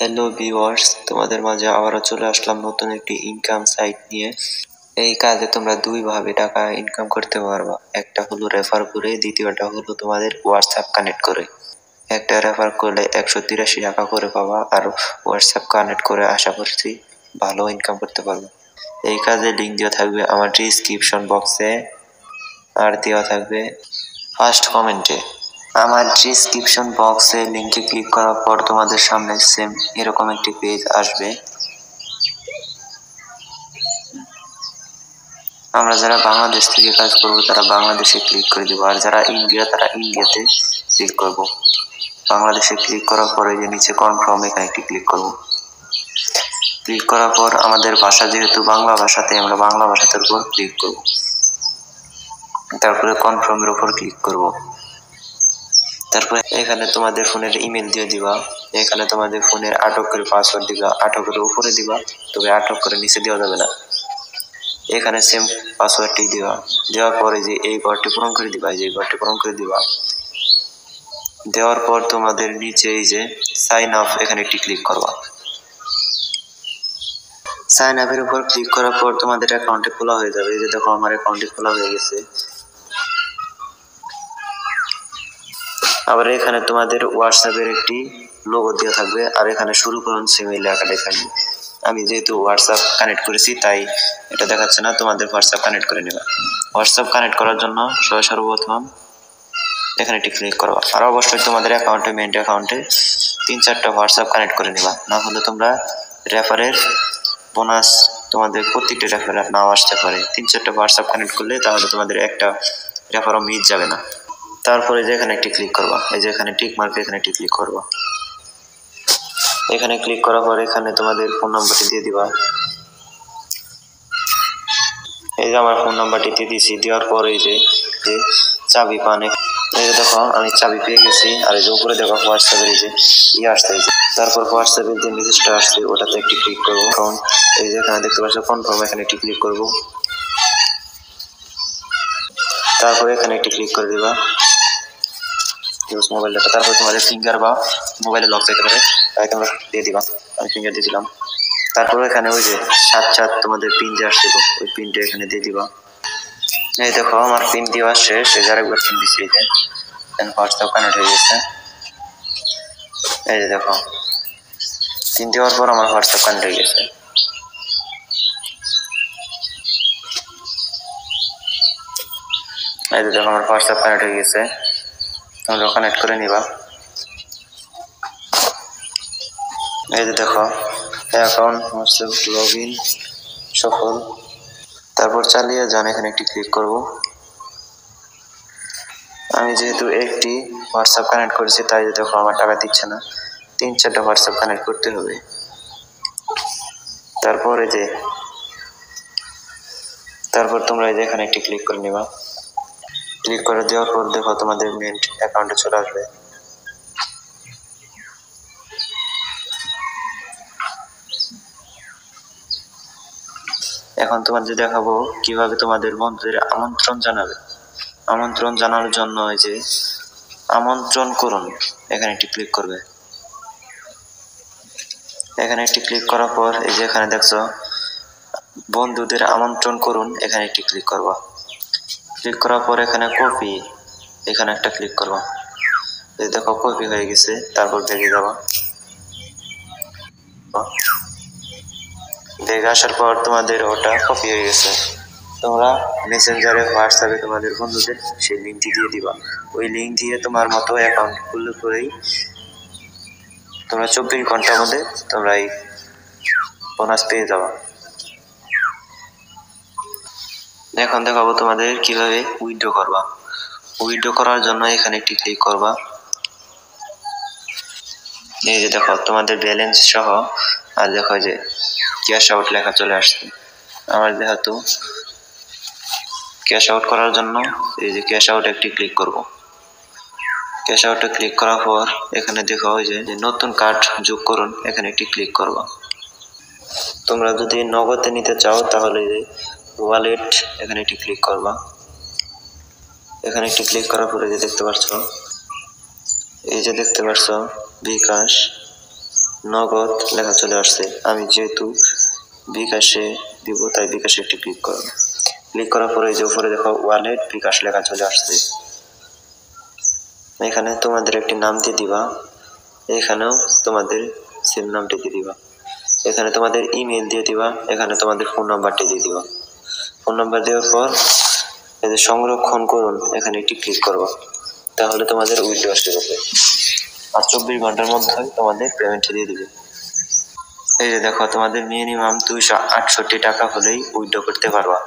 Hello viewers, তোমাদের মাঝে আবারও চলে আসলাম নতুন একটি ইনকাম সাইট নিয়ে। এই কাজে তোমরা দুই ভাবে টাকা ইনকাম করতে পারবা। একটা হলো রেফার করে, দ্বিতীয়টা হলো তোমাদের হোয়াটসঅ্যাপ কানেক্ট করে। একটা রেফার করলে 183 টাকা করে পাবা, আর হোয়াটসঅ্যাপ কানেক্ট করে আশা করছি ভালো ইনকাম করতে পারবে। এই কাজে লিঙ্ক দেওয়া থাকবে আমার ডিসক্রিপশন বক্সে, আর দেওয়া থাকবে ফার্স্ট কমেন্টে। আমার ডিসক্রিপশন বক্সে লিংকে ক্লিক করার পর তোমাদের সামনে সেম এরকম একটি পেজ আসবে। আমরা যারা বাংলাদেশ থেকে কাজ করব তারা বাংলাদেশে ক্লিক করে দেবো, আর যারা ইন্ডিয়া তারা ইন্ডিয়াতে ক্লিক করব। বাংলাদেশে ক্লিক করার পরে যে নিচে কনফার্ম এখানে একটি ক্লিক করব। ক্লিক করার পর আমাদের ভাষা যেহেতু বাংলা ভাষাতে, আমরা বাংলা ভাষাটার উপর ক্লিক করব। তারপরে কনফার্মের উপর ক্লিক করব। তারপরে এখানে তোমাদের ফোনের ইমেল দিয়ে দিবা। এখানে তোমাদের ফোনের আটক করে পাসওয়ার্ড দিবা, আটক করে উপরে দিবা, তবে আটক করে নিচে দেওয়া যাবে না। এখানে সেম পাসওয়ার্ডটি দিবা। দেওয়ার পরে যে এই ঘরটি পূরণ করে দিবা, এই ঘরটি পূরণ করে দিবা। দেওয়ার পর তোমাদের নিচে এই যে সাইন আপ, এখানে একটি ক্লিক করবা। সাইন আপের উপর ক্লিক করার পর তোমাদের অ্যাকাউন্টে খোলা হয়ে যাবে। এই যে দেখো আমার অ্যাকাউন্টে খোলা হয়ে গেছে। আবার এখানে তোমাদের হোয়াটসঅ্যাপের একটি লোগো দেওয়া থাকবে, আর এখানে শুরু করুন সিমে লেখাটা থাকবে। আমি যেহেতু হোয়াটসঅ্যাপ কানেক্ট করেছি তাই এটা দেখাচ্ছে না, তোমাদের হোয়াটসঅ্যাপ কানেক্ট করে নেবা। হোয়াটসঅ্যাপ কানেক্ট করার জন্য সর্বপ্রথম এখানে একটি ক্লিক করবা। আর অবশ্যই তোমাদের অ্যাকাউন্টে, মেইন অ্যাকাউন্টে 3-4টা হোয়াটসঅ্যাপ কানেক্ট করে নেবা, না হলে তোমরা রেফারের বোনাস তোমাদের প্রত্যেকটা রেফারের নাও আসতে পারে। 3-4টা হোয়াটসঅ্যাপ কানেক্ট করলে তাহলে তোমাদের একটা রেফারও মিস যাবে না। তারপরে যে এখানে একটি ক্লিক করবা, এই যে এখানে টিক মার্ক, এখানে একটি ক্লিক করবা। এখানে ক্লিক করার পর এখানে তোমাদের ফোন নাম্বারটি দিয়ে দিবা। এই যে আমার ফোন নাম্বারটি দিয়ে দিয়েছি। দেওয়ার পর এই যে চাবি পান, এই যে দেখো আমি চাবি পেয়ে গেছি। আর এই যে উপরে দেখো হোয়াটসঅ্যাপের এই যে আসছে, তারপর হোয়াটসঅ্যাপের যে মেসেজটা আসছে ওটাতে একটি ক্লিক করবো। কারণ এই যে এখানে দেখতে পাচ্ছ কনফার্ম, এখানে একটি ক্লিক করবো। তারপরে এখানে একটি ক্লিক করে দিবা ইউজ মোবাইল ডাটা। তারপর তোমাদের ফিঙ্গার বা মোবাইলে লক যেতে পারে, তাই তোমরা দিয়ে দিবা। আমি ফিঙ্গার দিয়ে দিলাম। তারপরে এখানে ওই যে 7 তোমাদের পিন দিয়ে আসছিল, ওই পিনটা এখানে দিয়ে দিবা। এই দেখো আমার পিন দেওয়া শেষ। এই যে আরেকবার পিন দিচ্ছি, এই যে হোয়াটসঅ্যাপ কানেক্ট হয়ে গেছে। এই যে দেখো পিন দেওয়ার পর আমার হোয়াটসঅ্যাপ কানেক্ট হয়ে গেছে। এই যে দেখো আমার হোয়াটসঅ্যাপ কানেক্ট হয়ে গেছে। তোমরা কানেক্ট করে নিবা। এই যে দেখো অ্যাকাউন্ট হোয়াটসঅ্যাপ লগ ইন সফল। তারপর চালিয়ে যান, এখানে একটি ক্লিক করব। আমি যেহেতু একটি হোয়াটসঅ্যাপ কানেক্ট করেছি তাই দেখো আমার টাকা দিচ্ছে না। 3-4টা হোয়াটসঅ্যাপ কানেক্ট করতে হবে। তারপর তোমরা এই যে এখানে একটি ক্লিক করে নিবা। ক্লিক করে দেওয়ার পর দেখো তোমাদের মেইন অ্যাকাউন্টে চলে আসবে। এখন তোমাদের দেখাবো কিভাবে তোমাদের বন্ধুদের আমন্ত্রণ জানাবে। আমন্ত্রণ জানানোর জন্য এই যে আমন্ত্রণ করুন, এখানে একটি ক্লিক করবে। এখানে একটি ক্লিক করার পর এই যে এখানে দেখছো বন্ধুদের আমন্ত্রণ করুন, এখানে একটি ক্লিক করবা। ক্লিক করার পর এখানে কপি, এখানে একটা ক্লিক করবা। এই দেখো কপি হয়ে গেছে। তারপর দেখে যাবা, দেখে আসার পর তোমাদের ওটা কপি হয়ে গেছে। তোমরা মেসেঞ্জারে, হোয়াটসঅ্যাপে তোমাদের বন্ধুদের সেই লিঙ্কটি দিয়ে দিবা। ওই লিঙ্ক দিয়ে তোমার মতো অ্যাকাউন্ট খুললে করেই তোমরা 24 ঘন্টার মধ্যে তোমরা এই বোনাস পেয়ে যাবা। এখন দেখাবো তোমাদের কিভাবে উইথড্র করবা। উইথড্র করার জন্য এখানে একটি ক্লিক করবা। এই যে দেখো তোমাদের ব্যালেন্স সহ, আর দেখো যে ক্যাশ আউট লেখা চলে আসছে। আমার যেহেতু ক্যাশ আউট করার জন্য এই যে ক্যাশ আউট একটি ক্লিক করব। ক্যাশ আউটে ক্লিক করার পর এখানে দেখো ওই যে নতুন কার্ড যোগ করুন, এখানে একটি ক্লিক করবা। তোমরা যদি নগদে নিতে চাও তাহলে ওয়ালেট, এখানে একটি ক্লিক করবা। এখানে একটি ক্লিক করার পরে যে দেখতে পাচ্ছ, এই যে দেখতে পাচ্ছ বিকাশ, নগদ লেখা চলে আসছে। আমি যেহেতু বিকাশে দিব তাই বিকাশে একটি ক্লিক করো। ক্লিক করার পরে যে উপরে দেখো ওয়ালেট বিকাশ লেখা চলে আসছে। এখানে তোমাদের একটি নাম দিয়ে দিবা, এখানেও তোমাদের সেম নামটি দিয়ে দিবা, এখানে তোমাদের ইমেল দিয়ে দিবা, এখানে তোমাদের ফোন নাম্বারটি দিয়ে দিবা। ফোন নাম্বার দেওয়ার পর এই যে সংরক্ষণ করুন এখানে একটি ক্লিক করবা, তাহলে তোমাদের উইথড্র আসতে হবে। আর 24 ঘন্টার মধ্যে তোমাদের পেমেন্ট দিয়ে দিবে। এই যে দেখো তোমাদের মিনিমাম 268 টাকা হলেই উইথড্র করতে পারবা।